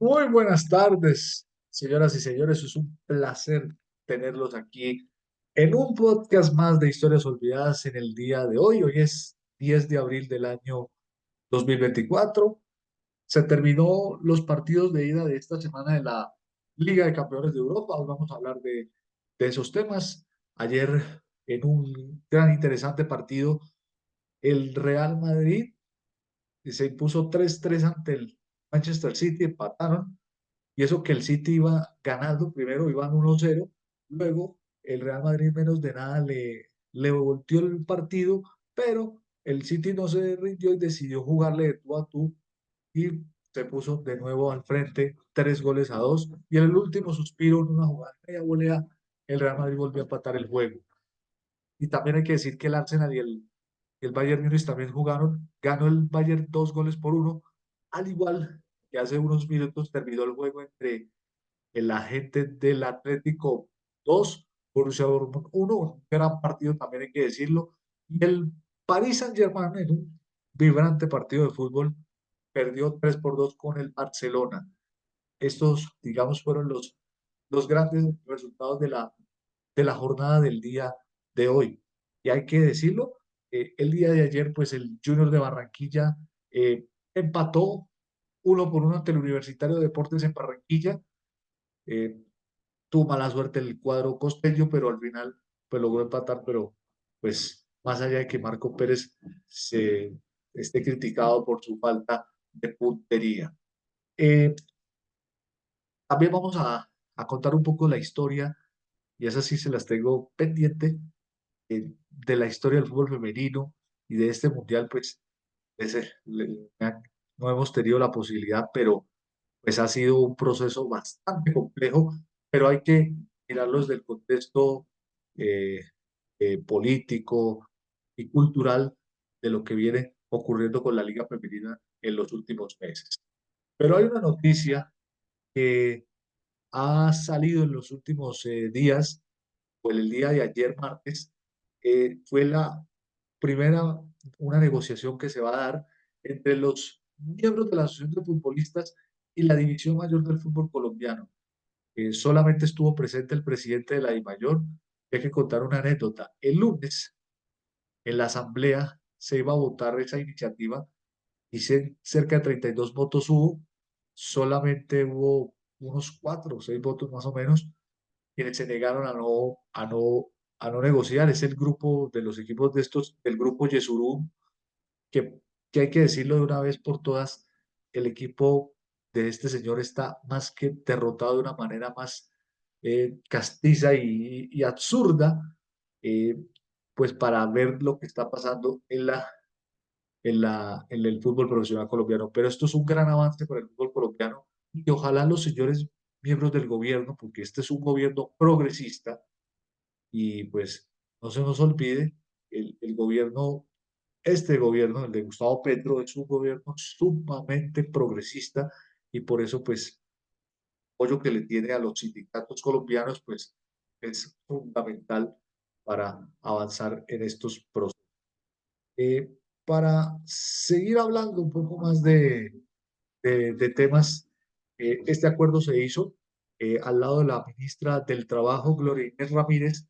Muy buenas tardes, señoras y señores. Es un placer tenerlos aquí en un podcast más de historias olvidadas en el día de hoy. Hoy es 10 de abril del año 2024. Se terminó los partidos de ida de esta semana de la Liga de Campeones de Europa. Hoy vamos a hablar de esos temas. Ayer, en un gran interesante partido, el Real Madrid se impuso 3-3 ante el Manchester City, empataron. Y eso que el City iba ganando, primero iban 1-0, luego el Real Madrid menos de nada le volteó el partido, pero el City no se rindió y decidió jugarle de tú a tú y se puso de nuevo al frente, 3-2. Y en el último suspiro, en una jugada de media volea, el Real Madrid volvió a empatar el juego. Y también hay que decir que el Arsenal y el Bayern Múnich también jugaron, ganó el Bayern 2-1, al igual que hace unos minutos terminó el juego entre el agente del Atlético 2, Borussia Dortmund 1, un gran partido también hay que decirlo, y el Paris Saint-Germain en un vibrante partido de fútbol perdió 3-2 con el Barcelona. Estos, digamos, fueron los grandes resultados de la jornada del día de hoy. Y hay que decirlo, el día de ayer, pues el Junior de Barranquilla empató 1-1 ante el Universitario de Deportes en Barranquilla. Eh, Tuvo mala suerte el cuadro costeño, pero al final pues logró empatar, pero pues más allá de que Marco Pérez se esté criticado por su falta de puntería. Eh, También vamos a contar un poco la historia, y esas sí se las tengo pendiente, de la historia del fútbol femenino y de este mundial, pues no hemos tenido la posibilidad, pero pues ha sido un proceso bastante complejo, pero hay que mirarlo desde el contexto eh, político y cultural de lo que viene ocurriendo con la Liga Femenina en los últimos meses. Pero hay una noticia que ha salido en los últimos días, o el día de ayer, martes, fue la primera, una negociación que se va a dar entre los miembros de la Asociación de Futbolistas y la División Mayor del Fútbol Colombiano. Solamente estuvo presente el presidente de la DIMAYOR. Hay que contar una anécdota. El lunes, en la asamblea, se iba a votar esa iniciativa y cerca de 32 votos hubo. Solamente hubo unos 4 o 6 votos más o menos quienes se negaron a no negociar. Es el grupo de los equipos de estos, del grupo Yesurú, que, que hay que decirlo de una vez por todas, el equipo de este señor está más que derrotado de una manera más castiza y absurda, eh, pues para ver lo que está pasando en el fútbol profesional colombiano. Pero esto es un gran avance para el fútbol colombiano y ojalá los señores miembros del gobierno, porque este es un gobierno progresista, y pues no se nos olvide, el gobierno, este gobierno, el de Gustavo Petro, es un gobierno sumamente progresista, y por eso pues apoyo que le tiene a los sindicatos colombianos pues es fundamental para avanzar en estos procesos. Eh, para seguir hablando un poco más de temas, este acuerdo se hizo al lado de la ministra del Trabajo, Gloria Inés Ramírez,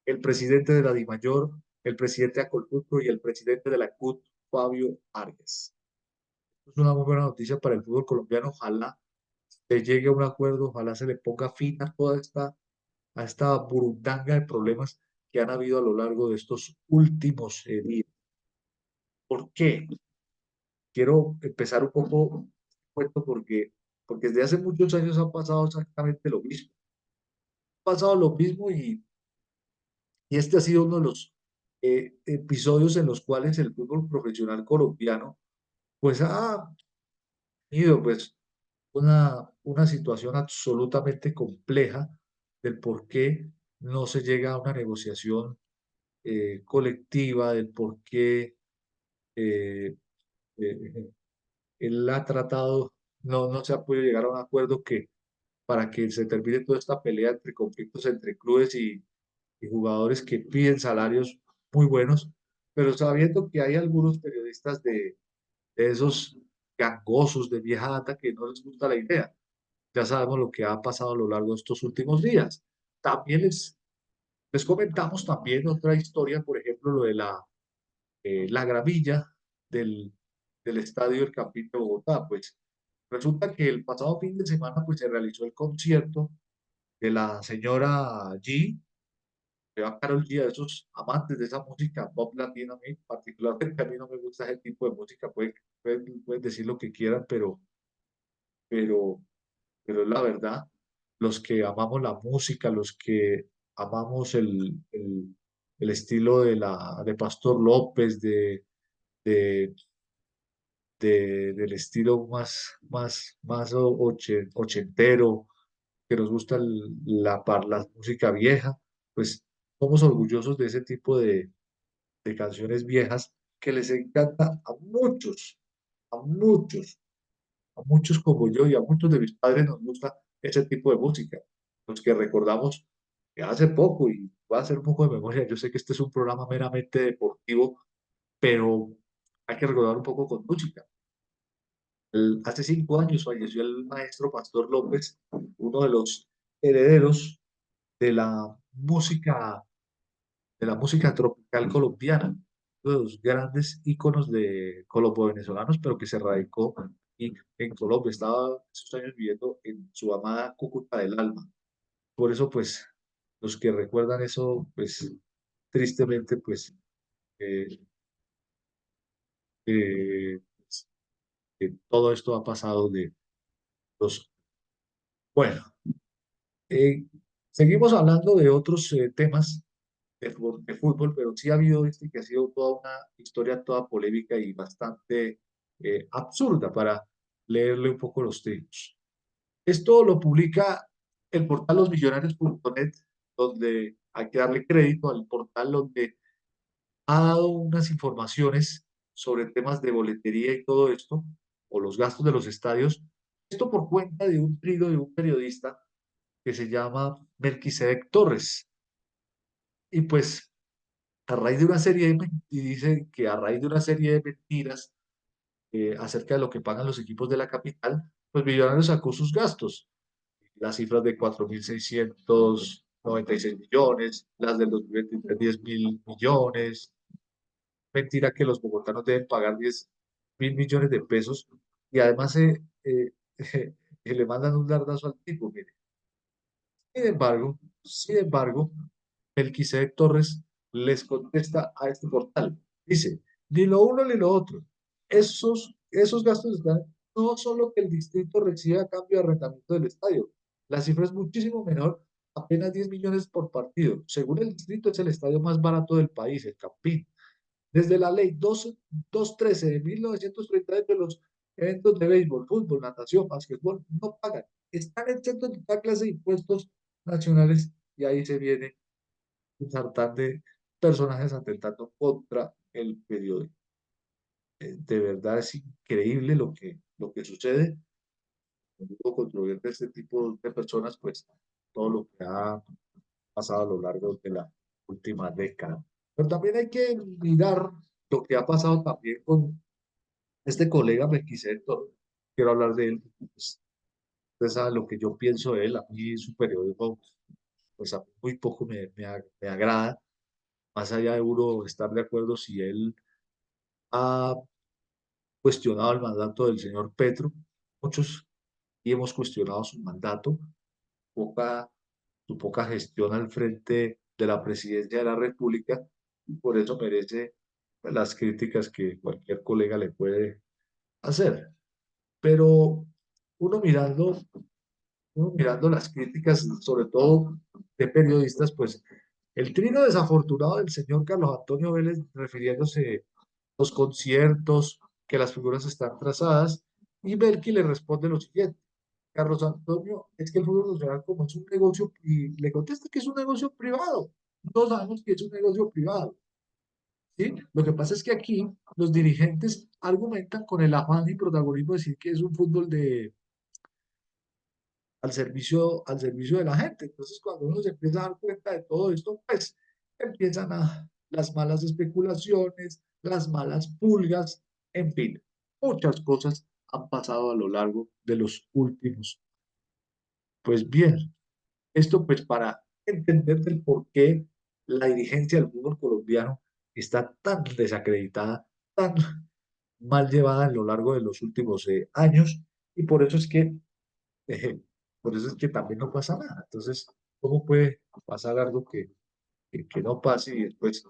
el presidente de la DIMAYOR, el presidente de Acolpulco y el presidente de la CUT, Fabio Arias. Es una muy buena noticia para el fútbol colombiano. Ojalá se llegue a un acuerdo, ojalá se le ponga fin a esta burundanga de problemas que han habido a lo largo de estos últimos días. ¿Por qué? Quiero empezar un poco cuento porque desde hace muchos años ha pasado exactamente lo mismo. Ha pasado lo mismo, y este ha sido uno de los episodios en los cuales el fútbol profesional colombiano pues ha tenido pues una situación absolutamente compleja del por qué no se llega a una negociación colectiva, del por qué eh, eh, él ha tratado, no se ha podido llegar a un acuerdo para que se termine toda esta pelea entre conflictos entre clubes y jugadores que piden salarios muy buenos, pero sabiendo que hay algunos periodistas de esos gangosos de vieja data que no les gusta la idea. ya sabemos lo que ha pasado a lo largo de estos últimos días. También les comentamos también otra historia, por ejemplo, lo de la gravilla del, del estadio del Campín de Bogotá. Pues resulta que el pasado fin de semana pues, se realizó el concierto de la señora G, que va a Karol G, a esos amantes de esa música pop latina. A mí, particularmente a mí no me gusta ese tipo de música, pueden decir lo que quieran, pero, pero es la verdad. Los que amamos la música, los que amamos el estilo de Pastor López, de, del estilo más ochentero, que nos gusta la música vieja, pues somos orgullosos de ese tipo de canciones viejas que les encanta a muchos, a muchos como yo y a muchos de mis padres nos gusta ese tipo de música. Los que recordamos que hace poco, y voy a hacer un poco de memoria, yo sé que este es un programa meramente deportivo, pero hay que recordar un poco con música. Hace 5 años falleció el maestro Pastor López, uno de los herederos de de la música tropical colombiana, uno de los grandes íconos de colombo-venezolanos, pero que se radicó en Colombia, estaba esos años viviendo en su amada Cúcuta del Alma. Por eso, pues, los que recuerdan eso, pues, tristemente, pues, eh, pues, que todo esto ha pasado de los... Bueno, Eh, seguimos hablando de otros temas de fútbol, pero sí ha habido este que ha sido toda una historia toda polémica y bastante absurda para leerle un poco los textos. Esto lo publica el portal losmillonarios.net, donde hay que darle crédito al portal donde ha dado unas informaciones sobre temas de boletería y todo esto, o los gastos de los estadios. Esto por cuenta de un trigo de un periodista que se llama Melquisedec Torres. Y pues a raíz de una serie y dice que a raíz de una serie de mentiras acerca de lo que pagan los equipos de la capital, pues Millonarios sacó sus gastos, las cifras de 4.696 millones, las del 2023 10.000 millones, mentira que los bogotanos deben pagar 10.000 millones de pesos y además le mandan un dardazo al tipo, mire. Sin embargo, Melquisedec Torres les contesta a este portal. Dice, ni lo uno ni lo otro. Esos gastos están, no son lo que el distrito recibe a cambio de arrendamiento del estadio. La cifra es muchísimo menor, apenas 10 millones por partido. Según el distrito, es el estadio más barato del país, el Campín. Desde la ley 213 de 1938, los eventos de béisbol, fútbol, natación, básquetbol no pagan. Están exentos de toda clase de impuestos nacionales y ahí se viene un sartán de personajes atentando contra el periódico. De verdad es increíble lo que sucede. Cuando controvierte este tipo de personas, pues todo lo que ha pasado a lo largo de la última década. Pero también hay que mirar lo que ha pasado también con este colega Melquisedec Torres. Quiero hablar de él. Pues, usted sabe lo que yo pienso de él. A mí su periodismo, pues a mí muy poco me agrada. Más allá de uno estar de acuerdo si él ha cuestionado el mandato del señor Petro. Muchos y hemos cuestionado su mandato, poca, su poca gestión al frente de la presidencia de la República, y por eso merece las críticas que cualquier colega le puede hacer. Pero uno mirando, uno mirando las críticas, sobre todo de periodistas, pues el trino desafortunado del señor Carlos Antonio Vélez refiriéndose a los conciertos, que las figuras están trazadas, y Belki le responde lo siguiente. Carlos Antonio, es que el fútbol nacional como es un negocio, y le contesta que es un negocio privado. Todos sabemos que es un negocio privado, ¿sí? Lo que pasa es que aquí los dirigentes argumentan con el afán y protagonismo de decir que es un fútbol al servicio de la gente. Entonces, cuando uno se empieza a dar cuenta de todo esto, pues empiezan las malas especulaciones, las malas pulgas, en fin, muchas cosas han pasado a lo largo de los últimos. Pues bien, esto pues para entender el por qué la dirigencia del fútbol colombiano está tan desacreditada, tan mal llevada a lo largo de los últimos años, y eh, por eso es que también no pasa nada. Entonces, ¿cómo puede pasar algo que no pase y después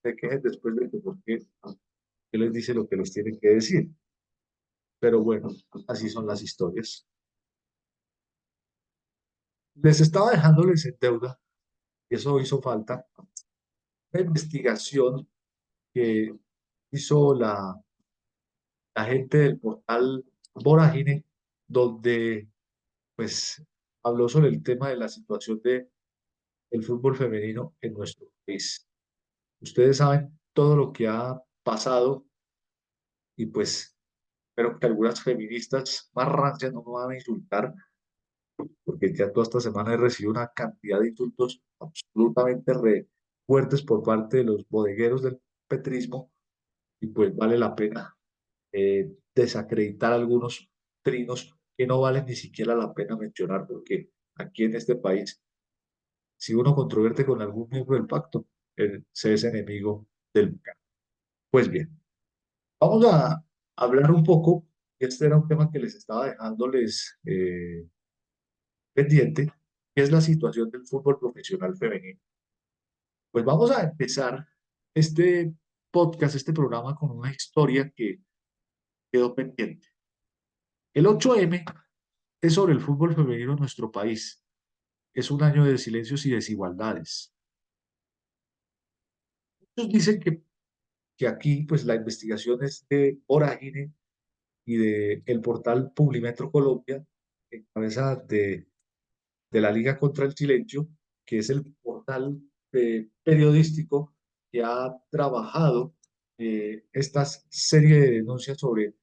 se quejen después de que por qué les dice lo que les tiene que decir? Pero bueno, así son las historias. Les estaba dejándoles en deuda, y eso hizo falta, una investigación que hizo la gente del portal Vorágine, donde pues habló sobre el tema de la situación del fútbol femenino en nuestro país. Ustedes saben todo lo que ha pasado y pues espero que algunas feministas más rancias no me van a insultar, porque ya toda esta semana he recibido una cantidad de insultos absolutamente fuertes por parte de los bodegueros del petrismo, y pues vale la pena desacreditar algunos trinos que no valen ni siquiera la pena mencionar, porque aquí en este país, si uno controvierte con algún miembro del pacto, se es enemigo del pecado. Pues bien, vamos a hablar un poco, este era un tema que les estaba dejándoles pendiente, que es la situación del fútbol profesional femenino. Pues vamos a empezar este podcast, este programa, con una historia que quedó pendiente. El 8M es sobre el fútbol femenino en nuestro país. Es un año de silencios y desigualdades. Muchos dicen que aquí pues la investigación es de Orágine y de el portal Publimetro Colombia, en cabeza de la Liga contra el Silencio, que es el portal periodístico que ha trabajado esta serie de denuncias sobre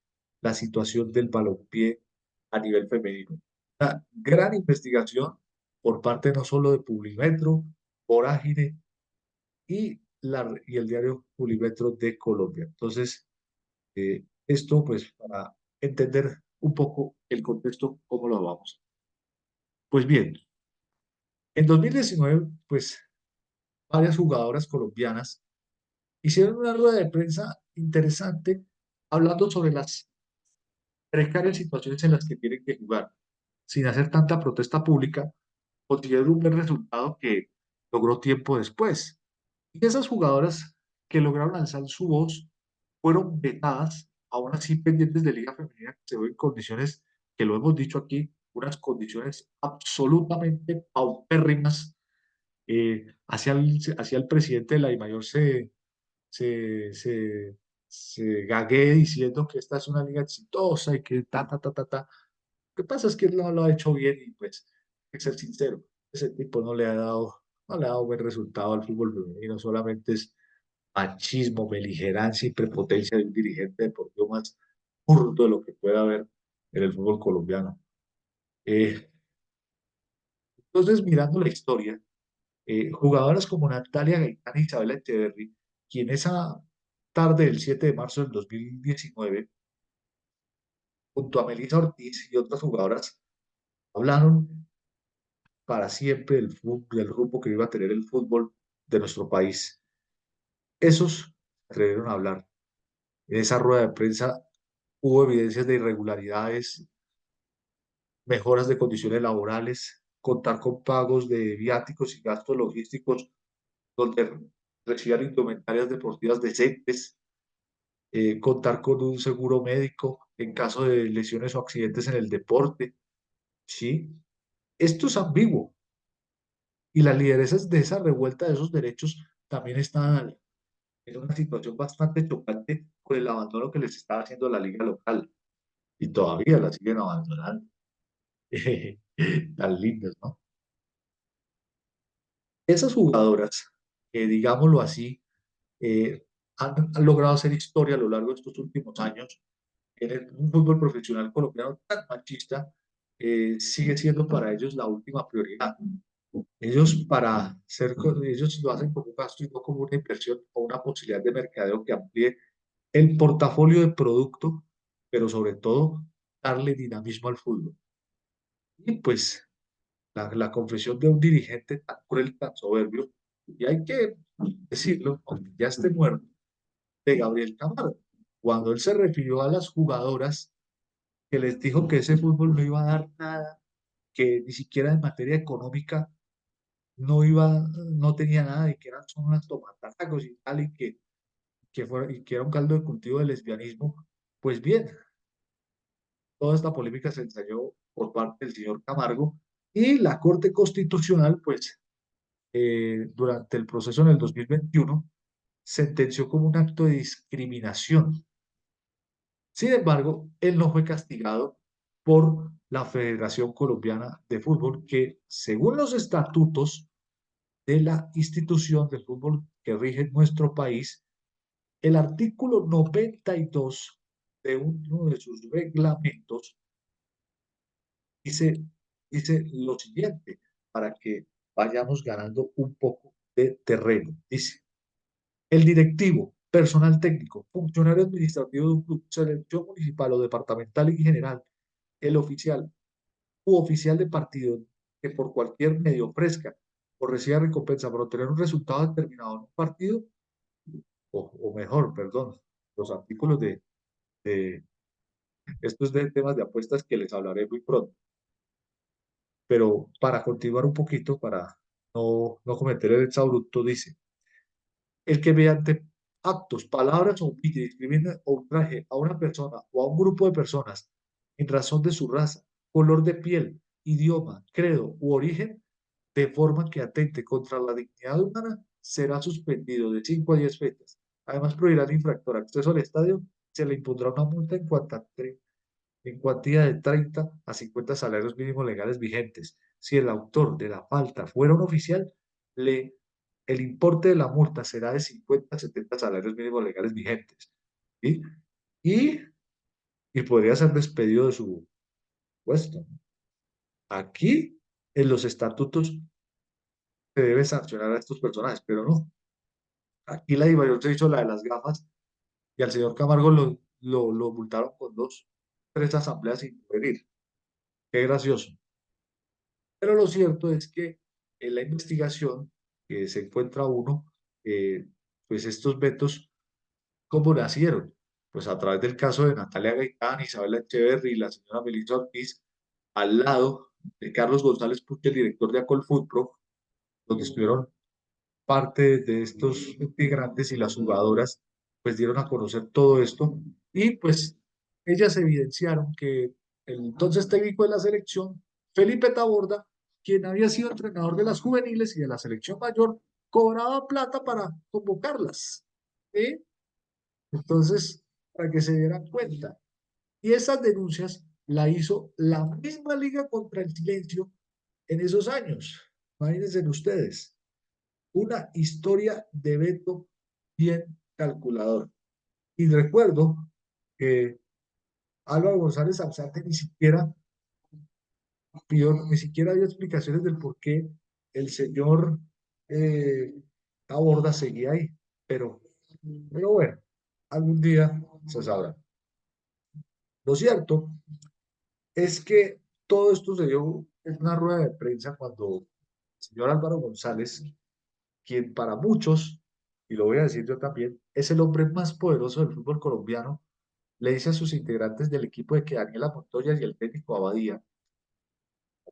la situación del balompié a nivel femenino. Una gran investigación por parte no solo de Publimetro, Vorágine y el diario Publimetro de Colombia. Entonces, esto pues para entender un poco el contexto, cómo lo vamos. Pues bien, en 2019, pues varias jugadoras colombianas hicieron una rueda de prensa interesante hablando sobre las precarias situaciones en las que tienen que jugar, sin hacer tanta protesta pública, consiguieron un buen resultado que logró tiempo después. Y esas jugadoras que lograron alzar su voz fueron vetadas, aún así pendientes de Liga Femenina, que se ve en condiciones, que lo hemos dicho aquí, unas condiciones absolutamente paupérrimas. Hacia el presidente de la DIMAYOR se, se, se gaguee diciendo que esta es una liga exitosa y que ta, ta, ta, ta, ta. Lo que pasa es que él no lo ha hecho bien y pues, hay que ser sincero, ese tipo no le ha dado buen resultado al fútbol femenino, solamente es machismo, beligerancia y prepotencia de un dirigente deportivo más burdo de lo que pueda haber en el fútbol colombiano. Eh, entonces, mirando la historia, jugadoras como Natalia Gaitán y Isabela Echeverry, quien esa tarde del 7 de marzo del 2019, junto a Melissa Ortiz y otras jugadoras, hablaron para siempre del fútbol, del rumbo que iba a tener el fútbol de nuestro país. Esos se atrevieron a hablar. En esa rueda de prensa hubo evidencias de irregularidades, mejoras de condiciones laborales, contar con pagos de viáticos y gastos logísticos donde recibían indumentarias deportivas decentes, contar con un seguro médico en caso de lesiones o accidentes en el deporte, ¿sí? Esto es ambiguo y las lideresas de esa revuelta de esos derechos también están en una situación bastante chocante con el abandono que les estaba haciendo la liga local y todavía la siguen abandonando. Tan lindas, ¿no? Esas jugadoras, digámoslo así, eh, han logrado hacer historia a lo largo de estos últimos años en un fútbol profesional colombiano tan machista. Sigue siendo para ellos la última prioridad. Ellos lo hacen como un gasto y no como una inversión o una posibilidad de mercadeo que amplíe el portafolio de producto, pero sobre todo darle dinamismo al fútbol. Y pues la confesión de un dirigente tan cruel, tan soberbio, y hay que decirlo, aunque ya esté muerto, de Gabriel Camargo, cuando él se refirió a las jugadoras que les dijo que ese fútbol no iba a dar nada, que ni siquiera en materia económica no tenía nada, y que eran son unas tomatacos y tal, y que era un caldo de cultivo del lesbianismo. Pues bien, toda esta polémica se ensayó por parte del señor Camargo, y la Corte Constitucional, pues, durante el proceso en el 2021, sentenció como un acto de discriminación. Sin embargo, él no fue castigado por la Federación Colombiana de Fútbol, que según los estatutos de la institución de fútbol que rige en nuestro país, el artículo 92 de uno de sus reglamentos dice, dice lo siguiente, para que vayamos ganando un poco de terreno. Dice, el directivo, personal técnico, funcionario administrativo de un club, selección municipal o departamental y general, el oficial u oficial de partido que por cualquier medio ofrezca o reciba recompensa por obtener un resultado determinado en un partido, o mejor, perdón, los artículos de estos de temas de apuestas que les hablaré muy pronto. Pero para continuar un poquito, para no cometer el exabrupto, dice, el que mediante actos, palabras o humille, discrimine o ultraje a una persona o a un grupo de personas en razón de su raza, color de piel, idioma, credo u origen, de forma que atente contra la dignidad humana, será suspendido de 5 a 10 fechas. Además, prohibirá al infractor acceso al estadio, se le impondrá una multa en cuantía de 30 a 50 salarios mínimos legales vigentes. Si el autor de la falta fuera un oficial, le, el importe de la multa será de 50 a 70 salarios mínimos legales vigentes. ¿Sí? Y, y podría ser despedido de su puesto. Aquí, en los estatutos, se debe sancionar a estos personajes, pero no. Aquí la Dimayor se hizo la de las gafas, y al señor Camargo lo multaron con tres asambleas sin venir. Qué gracioso. Pero lo cierto es que en la investigación que se encuentra uno, eh, pues estos vetos, ¿cómo nacieron? Pues a través del caso de Natalia Gaitán, Isabela Echeverry y la señora Melissa Ortiz, al lado de Carlos González Puche, el director de Acolfutro, donde estuvieron parte de estos integrantes, y las jugadoras pues dieron a conocer todo esto, y pues ellas evidenciaron que el entonces técnico de la selección, Felipe Taborda, quien había sido entrenador de las juveniles y de la selección mayor, cobraba plata para convocarlas. ¿Sí? Entonces, para que se dieran cuenta. Y esas denuncias la hizo la misma Liga contra el Silencio en esos años. Imagínense ustedes, una historia de veto bien calculador. Y recuerdo que Álvaro González Alzate ni siquiera dio explicaciones del por qué el señor eh, Taborda seguía ahí. Pero, pero bueno, algún día se sabrá. Lo cierto es que todo esto se dio en una rueda de prensa cuando el señor Álvaro González, quien para muchos, y lo voy a decir yo también, es el hombre más poderoso del fútbol colombiano, le dice a sus integrantes del equipo de que Daniela Montoya y el técnico Abadía,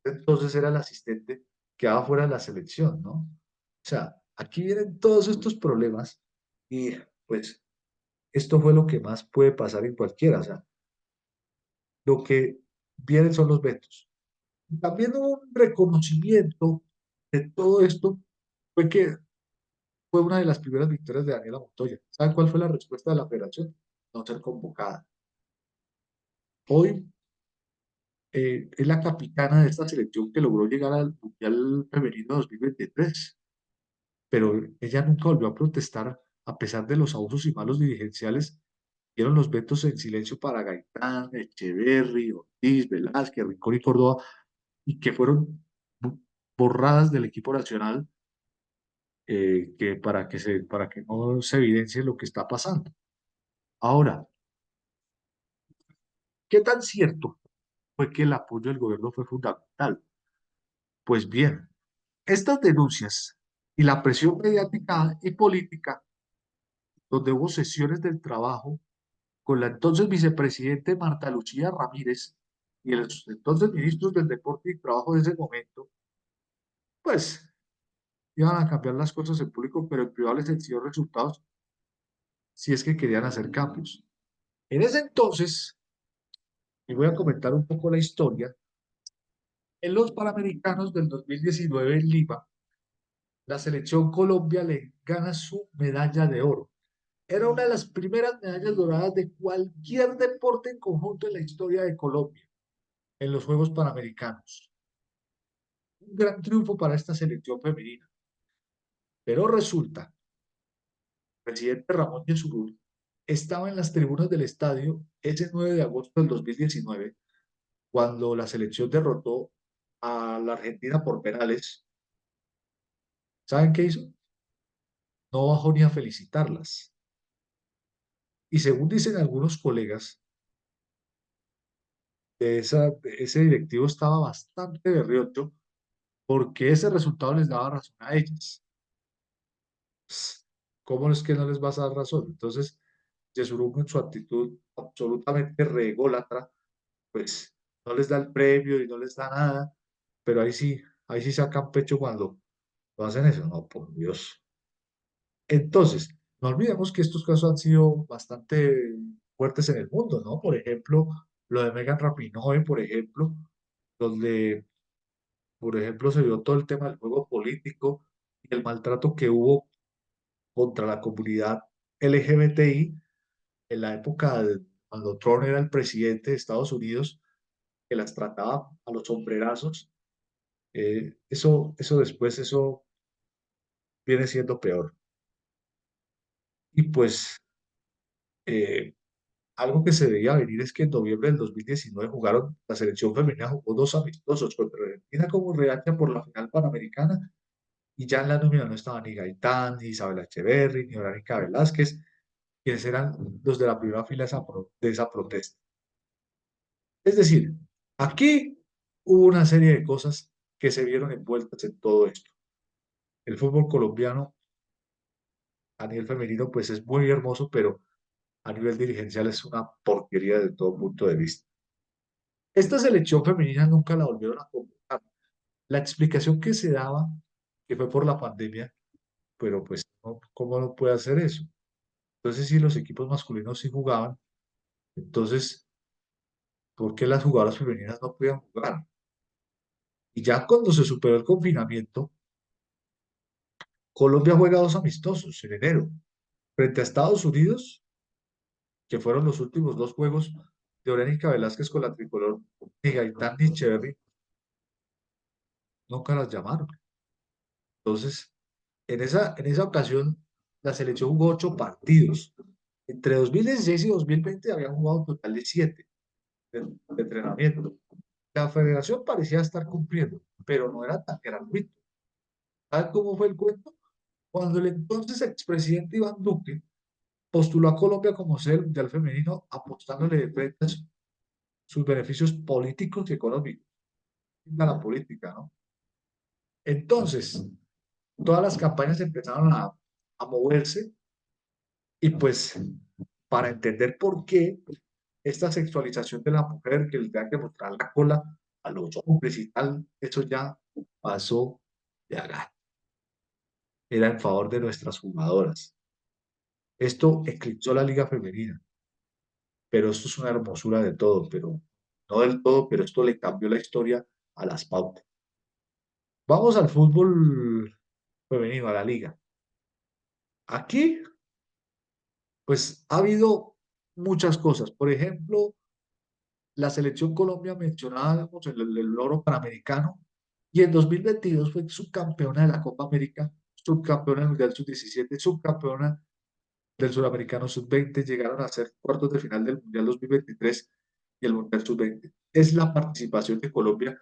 entonces era el asistente, quedaba fuera de la selección, ¿no? O sea, aquí vienen todos estos problemas, y pues esto fue lo que más puede pasar en cualquiera. O sea, lo que vienen son los vetos. También hubo un reconocimiento de todo esto, fue que fue una de las primeras victorias de Daniela Montoya. ¿Saben cuál fue la respuesta de la federación? No ser convocada. Hoy es la capitana de esta selección que logró llegar al Mundial Femenino 2023, pero ella nunca volvió a protestar a pesar de los abusos y malos dirigenciales. Dieron los vetos en silencio para Gaitán, Echeverry, Ortiz, Velázquez, Rincón y Córdoba, y que fueron borradas del equipo nacional, para que no se evidencie lo que está pasando. Ahora, ¿qué tan cierto fue que el apoyo del gobierno fue fundamental? Pues bien, estas denuncias y la presión mediática y política, donde hubo sesiones del trabajo con la entonces vicepresidente Marta Lucía Ramírez y los entonces ministros del Deporte y Trabajo de ese momento, pues iban a cambiar las cosas en público, pero en privado les exigió resultados si es que querían hacer cambios. En ese entonces, y voy a comentar un poco la historia, en los Panamericanos del 2019 en Lima, la selección Colombia le gana su medalla de oro. Era una de las primeras medallas doradas de cualquier deporte en conjunto en la historia de Colombia, en los Juegos Panamericanos. Un gran triunfo para esta selección femenina. Pero resulta, el presidente Ramón Yesurún estaba en las tribunas del estadio ese 9 de agosto del 2019, cuando la selección derrotó a la Argentina por penales. ¿Saben qué hizo? No bajó ni a felicitarlas. Y según dicen algunos colegas, ese directivo estaba bastante berriocho porque ese resultado les daba razón a ellas. Pues, ¿cómo es que no les vas a dar razón? Entonces, Yesurum en su actitud absolutamente rególatra, pues no les da el premio y no les da nada, pero ahí sí sacan pecho cuando lo hacen eso, no, por Dios. Entonces, no olvidemos que estos casos han sido bastante fuertes en el mundo, ¿no? Por ejemplo, lo de Megan Rapinoe, por ejemplo, donde, por ejemplo, se vio todo el tema del juego político y el maltrato que hubo contra la comunidad LGBTI en la época cuando Trump era el presidente de Estados Unidos, que las trataba a los sombrerazos. Eso viene siendo peor. Y pues eh, algo que se debía venir es que en noviembre del 2019 la selección femenina jugó dos amistosos contra Argentina como revancha por la final panamericana y ya en la nómina no estaban ni Gaitán, ni Isabel Echeverri, ni Verónica Velázquez, quienes eran los de la primera fila de esa protesta. Es decir, aquí hubo una serie de cosas que se vieron envueltas en todo esto. El fútbol colombiano a nivel femenino pues es muy hermoso, pero a nivel dirigencial es una porquería de todo punto de vista. Esta selección femenina nunca la volvieron a convocar. La explicación que se daba, que fue por la pandemia, pero pues, ¿cómo no puede hacer eso? Entonces, si los equipos masculinos sí jugaban, entonces, ¿por qué las jugadoras femeninas no podían jugar? Y ya cuando se superó el confinamiento, Colombia juega dos amistosos en enero, frente a Estados Unidos, que fueron los últimos dos juegos de Orénica Velázquez con la tricolor, ni Gaitán ni Echeverri, nunca las llamaron. Entonces, en esa ocasión, la selección jugó ocho partidos. Entre 2016 y 2020 habían jugado un total de siete de entrenamiento. La federación parecía estar cumpliendo, pero no era tan gratuito. ¿Sabes cómo fue el cuento? Cuando el entonces expresidente Iván Duque postuló a Colombia como sede del Mundial Femenino, apostándole de frente a sus beneficios políticos y económicos. A la política, ¿no? Entonces, todas las campañas empezaron a moverse y pues para entender por qué esta sexualización de la mujer que le tenga que mostrar la cola a los hombres y tal, eso ya pasó de acá. Era en favor de nuestras jugadoras. Esto eclipsó la liga femenina, pero esto es una hermosura de todo, pero no del todo, pero esto le cambió la historia a las pautas. Vamos al fútbol femenino, a la liga. Aquí, pues ha habido muchas cosas. Por ejemplo, la selección Colombia mencionábamos el oro panamericano y en 2022 fue subcampeona de la Copa América, subcampeona del Mundial Sub-17, subcampeona del Sudamericano Sub-20, llegaron a ser cuartos de final del Mundial 2023 y el Mundial Sub-20. Es la participación de Colombia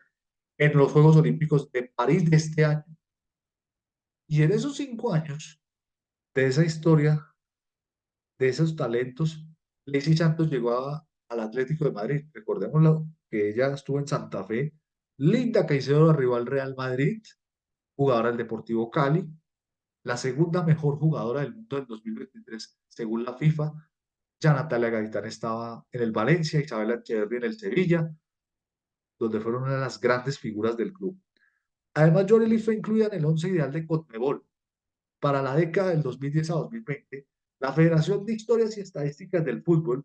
en los Juegos Olímpicos de París de este año. Y en esos 5 años de esa historia, de esos talentos, Lacey Santos llegó al Atlético de Madrid. Recordémoslo que ella estuvo en Santa Fe Linda Caicedo arribó al Real Madrid, jugadora del Deportivo Cali, la segunda mejor jugadora del mundo del 2023 según la FIFA. Ya Natalia Gaitán estaba en el Valencia, Isabel Echeverri en el Sevilla, donde fueron una de las grandes figuras del club. Además, Joreli fue incluida en el once ideal de Conmebol para la década del 2010 a 2020. La Federación de Historias y Estadísticas del Fútbol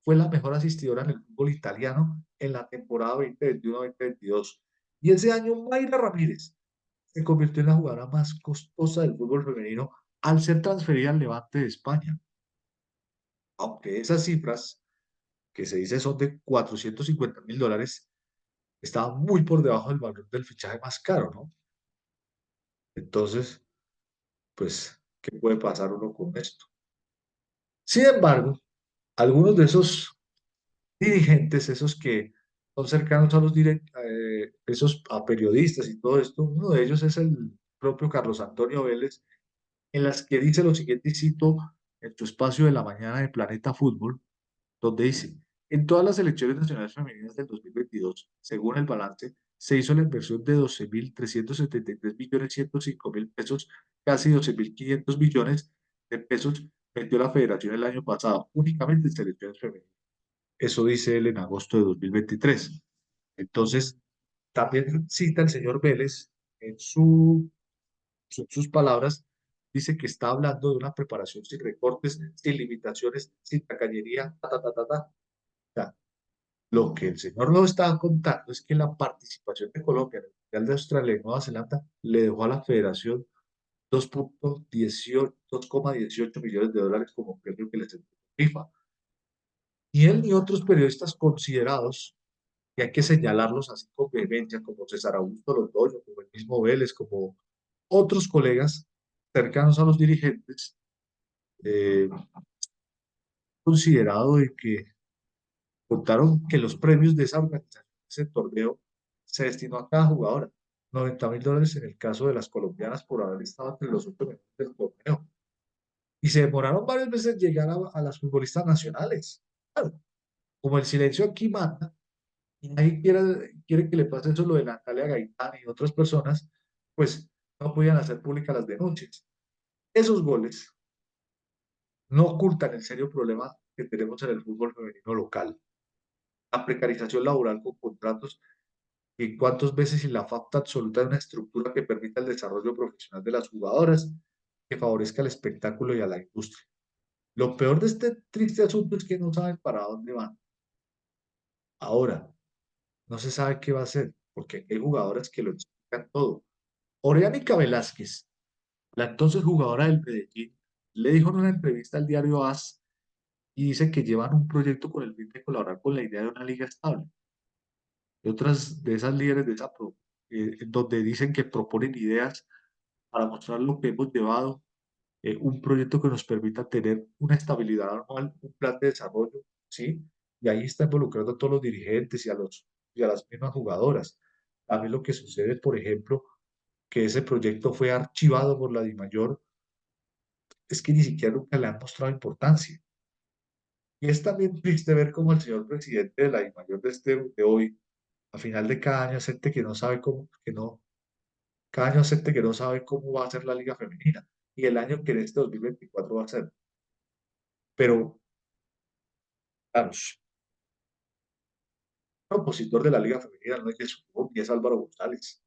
fue la mejor asistidora en el fútbol italiano en la temporada 2021-2022. Y ese año Mayra Ramírez se convirtió en la jugadora más costosa del fútbol femenino al ser transferida al Levante de España. Aunque esas cifras que se dice son de $450.000, estaban muy por debajo del valor del fichaje más caro, ¿no? Entonces, pues, ¿qué puede pasar uno con esto? Sin embargo, algunos de esos dirigentes, esos que son cercanos a los esos a periodistas y todo esto, uno de ellos es el propio Carlos Antonio Vélez, en las que dice lo siguiente, y cito en tu espacio de la mañana de Planeta Fútbol, donde dice, en todas las selecciones nacionales femeninas del 2022, según el balance, se hizo la inversión de 12.373.105.000 pesos, casi 12.500 millones de pesos metió la federación el año pasado, únicamente en selecciones femeninas. Eso dice él en agosto de 2023. Entonces, también cita el señor Vélez en sus palabras, dice que está hablando de una preparación sin recortes, sin limitaciones, sin tacañería, ta, ta, ta, ta, ta. O sea, lo que el señor nos estaba contando es que la participación de Colombia en el Mundial de Australia y Nueva Zelanda le dejó a la federación 2,18 millones de dólares como premio que les entregó FIFA. Ni él ni otros periodistas considerados, y hay que señalarlos así con vehemencia, como César Augusto Londoño, como el mismo Vélez, como otros colegas cercanos a los dirigentes, eh, considerado de que contaron que los premios de esa organización, de ese torneo, se destinó a cada jugadora. $90.000 en el caso de las colombianas por haber estado entre los 8 mejores del torneo. Y se demoraron varias veces en llegar a las futbolistas nacionales. Claro, como el silencio aquí manda, y nadie quiere que le pase eso lo de Natalia Gaitán y otras personas, pues no podían hacer públicas las denuncias. Esos goles no ocultan el serio problema que tenemos en el fútbol femenino local. La precarización laboral con contratos y cuántas veces y la falta absoluta de una estructura que permita el desarrollo profesional de las jugadoras, que favorezca el espectáculo y a la industria. Lo peor de este triste asunto es que no saben para dónde van. Ahora, no se sabe qué va a hacer, porque hay jugadoras que lo explican todo. Oriánica Velázquez, la entonces jugadora del Medellín, le dijo en una entrevista al diario AS y dice que llevan un proyecto con el fin de colaborar con la idea de una liga estable. Y otras de esas líderes de donde dicen que proponen ideas para mostrar lo que hemos llevado, un proyecto que nos permita tener una estabilidad anual, un plan de desarrollo, ¿sí? Y ahí está involucrando a todos los dirigentes y a las mismas jugadoras. A mí lo que sucede, por ejemplo, que ese proyecto fue archivado por la DIMAYOR, es que ni siquiera nunca le han mostrado importancia. Y es también triste ver cómo el señor presidente de la DIMAYOR de hoy, a final de cada año, acepte que no sabe cómo, que no, cada año acepte que no sabe cómo va a ser la liga femenina y el año que en este 2024 va a ser. Pero, claro, el opositor de la liga femenina no es Jesús, ni es Álvaro González.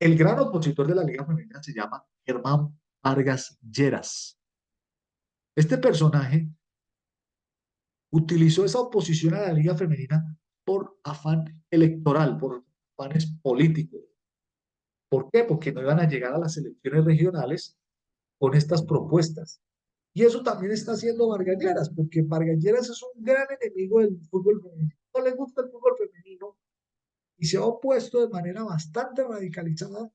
El gran opositor de la liga femenina se llama Germán Vargas Lleras. Este personaje utilizó esa oposición a la liga femenina por afán electoral, por afanes políticos. ¿Por qué? Porque no iban a llegar a las elecciones regionales con estas propuestas. Y eso también está haciendo Vargas Lleras, porque Vargas Lleras es un gran enemigo del fútbol femenino. No le gusta el fútbol femenino y se ha opuesto de manera bastante radicalizada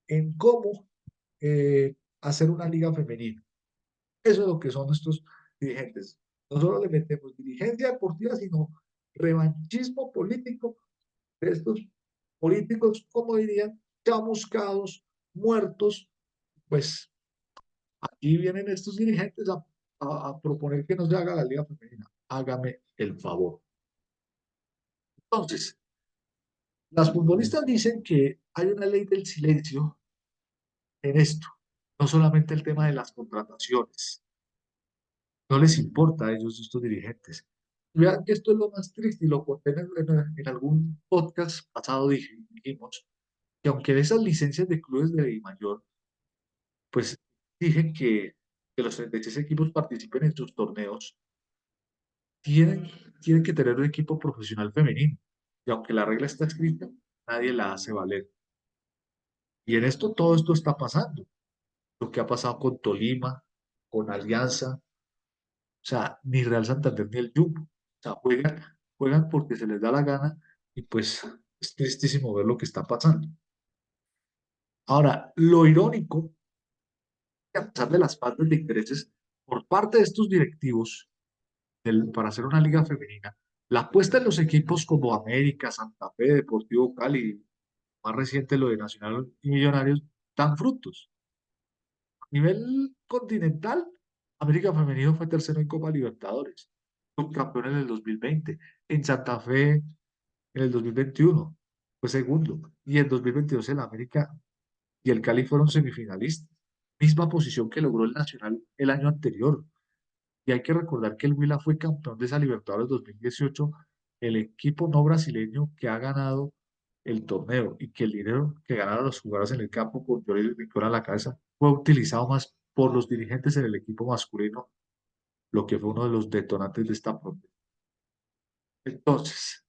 en cómo hacer una liga femenina. Eso es lo que son nuestros dirigentes. No solo le metemos dirigencia deportiva, sino revanchismo político de estos políticos, como dirían, chamuscados, muertos. Pues aquí vienen estos dirigentes a proponer que no se haga la liga femenina. Hágame el favor. Entonces, Las futbolistas dicen que hay una ley del silencio en esto, no solamente el tema de las contrataciones, no les importa a ellos, estos dirigentes. Vean que esto es lo más triste y lo conté en algún podcast pasado, dijimos que aunque de esas licencias de clubes de mayor, pues dije que los 36 equipos participen en sus torneos, tienen, tienen que tener un equipo profesional femenino. Y aunque la regla está escrita, nadie la hace valer. Y en esto todo esto está pasando. Lo que ha pasado con Tolima, con Alianza, o sea, ni Real Santander ni el Jumbo. O sea, juegan porque se les da la gana y pues es tristísimo ver lo que está pasando. Ahora, lo irónico, que a pesar de las faltas de intereses por parte de estos directivos para hacer una liga femenina, la apuesta en los equipos como América, Santa Fe, Deportivo Cali, más reciente lo de Nacional y Millonarios, dan frutos. A nivel continental, América Femenino fue tercero en Copa Libertadores, subcampeón en el 2020. En Santa Fe, en el 2021, fue segundo. Y en 2022 el América y el Cali fueron semifinalistas. Misma posición que logró el Nacional el año anterior. Y hay que recordar que el Huila fue campeón de esa Libertadores 2018, el equipo no brasileño que ha ganado el torneo y que el dinero que ganaron los jugadores en el campo con Lloris Rincón a la cabeza fue utilizado más por los dirigentes en el equipo masculino, lo que fue uno de los detonantes de esta protesta. Entonces,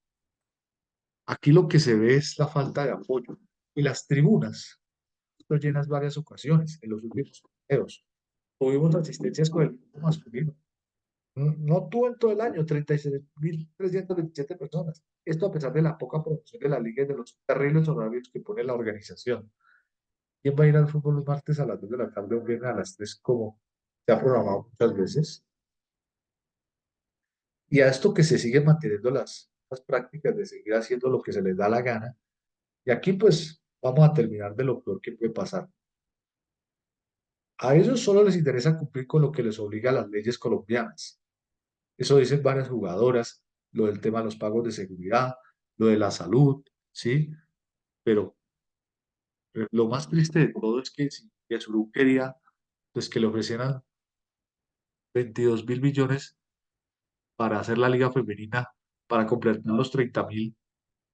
aquí lo que se ve es la falta de apoyo y las tribunas están llenas varias ocasiones en los últimos torneos. Tuvimos asistencias con el equipo masculino. No tuvo en todo el año 36.327 personas. Esto a pesar de la poca promoción de la liga y de los terribles horarios que pone la organización. ¿Quién va a ir al fútbol los martes a las 2 de la tarde o un viernes a las 3 como se ha programado muchas veces? Y a esto que se siguen manteniendo las prácticas de seguir haciendo lo que se les da la gana. Y aquí pues vamos a terminar de lo peor que puede pasar. A ellos solo les interesa cumplir con lo que les obliga a las leyes colombianas. Eso dicen varias jugadoras, lo del tema de los pagos de seguridad, lo de la salud, ¿sí? Pero lo más triste de todo es que si Yesurún quería, pues que le ofrecieran 22.000 millones para hacer la liga femenina, para completar los 30.000,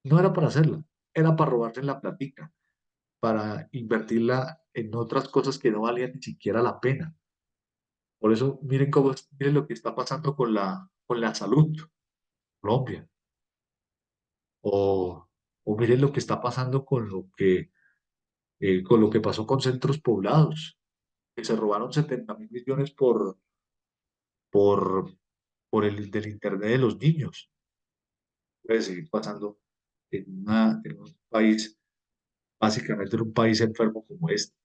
no era para hacerla, era para robarse la platica, para invertirla en otras cosas que no valían ni siquiera la pena. Por eso, miren miren lo que está pasando con la salud, Colombia, o, o miren lo que está pasando con lo que pasó con centros poblados, que se robaron 70.000 millones por, por el del Internet de los niños. Puede seguir pasando en un país, básicamente en un país enfermo como este.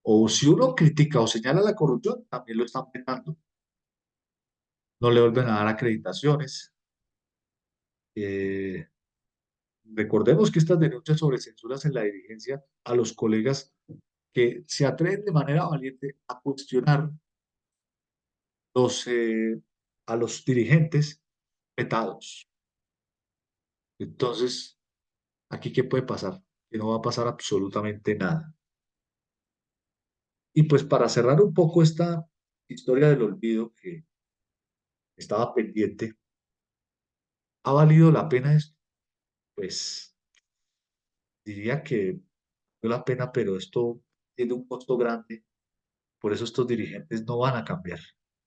O si uno critica o señala la corrupción, también lo están petando. No le vuelven a dar acreditaciones. Eh, Recordemos que estas denuncias sobre censuras en la dirigencia a los colegas que se atreven de manera valiente a cuestionar los, a los dirigentes petados. Entonces, ¿aquí qué puede pasar? Que no va a pasar absolutamente nada. Y pues para cerrar un poco esta historia del olvido que estaba pendiente, ¿ha valido la pena esto? Pues diría que valió la pena, pero esto tiene un costo grande, por eso estos dirigentes no van a cambiar.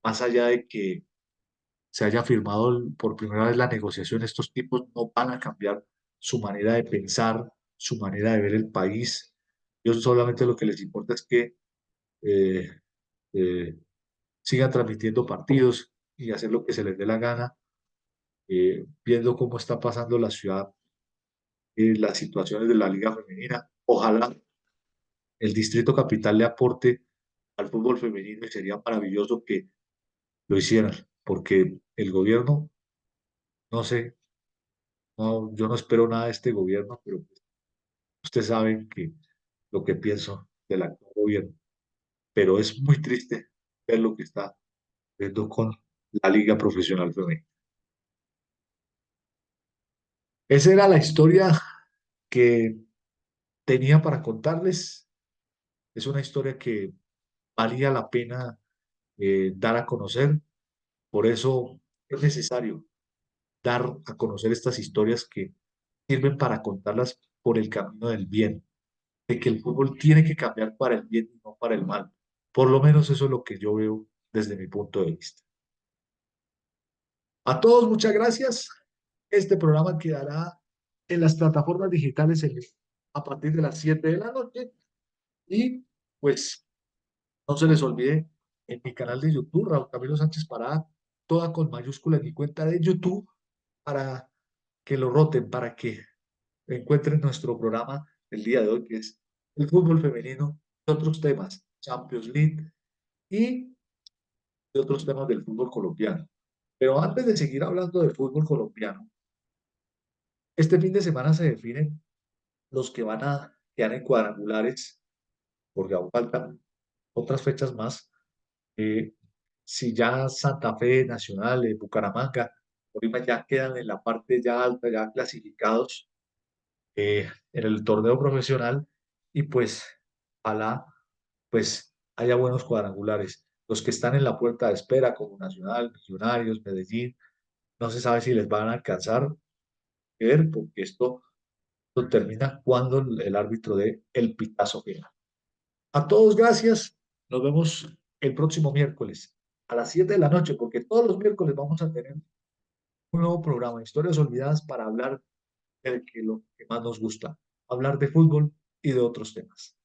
Más allá de que se haya firmado por primera vez la negociación, estos tipos no van a cambiar su manera de pensar, su manera de ver el país. Ellos solamente lo que les importa es que eh, eh, sigan transmitiendo partidos y hacer lo que se les dé la gana, viendo cómo está pasando la ciudad, las situaciones de la Liga Femenina. Ojalá el Distrito Capital le aporte al fútbol femenino y sería maravilloso que lo hicieran, porque el gobierno, no sé, no, yo no espero nada de este gobierno, pero ustedes saben que lo que pienso del actual gobierno, pero es muy triste ver lo que está viendo con la Liga Profesional Femenina. Esa era la historia que tenía para contarles. Es una historia que valía la pena dar a conocer. Por eso es necesario dar a conocer estas historias que sirven para contarlas por el camino del bien, de que el fútbol tiene que cambiar para el bien y no para el mal. Por lo menos eso es lo que yo veo desde mi punto de vista. A todos, muchas gracias. Este programa quedará en las plataformas digitales a partir de las 7 de la noche y pues no se les olvide en mi canal de YouTube, Raúl Camilo Sánchez Parada, toda con mayúscula en mi cuenta de YouTube para que lo roten, para que encuentren nuestro programa el día de hoy, que es el fútbol femenino y otros temas, Champions League y de otros temas del fútbol colombiano. Pero antes de seguir hablando del fútbol colombiano, este fin de semana se definen los que van a quedar en cuadrangulares, porque aún faltan otras fechas más. Eh, si ya Santa Fe, Nacional, Bucaramanga, Tolima ya quedan en la parte ya alta, ya clasificados en el torneo profesional, y pues ojalá pues haya buenos cuadrangulares. Los que están en la puerta de espera, como Nacional, Millonarios, Medellín, no se sabe si les van a alcanzar a ver, porque esto termina cuando el árbitro dé el pitazo final. A todos, gracias. Nos vemos el próximo miércoles a las 7 de la noche, porque todos los miércoles vamos a tener un nuevo programa, Historias Olvidadas, para hablar de lo que más nos gusta, hablar de fútbol y de otros temas.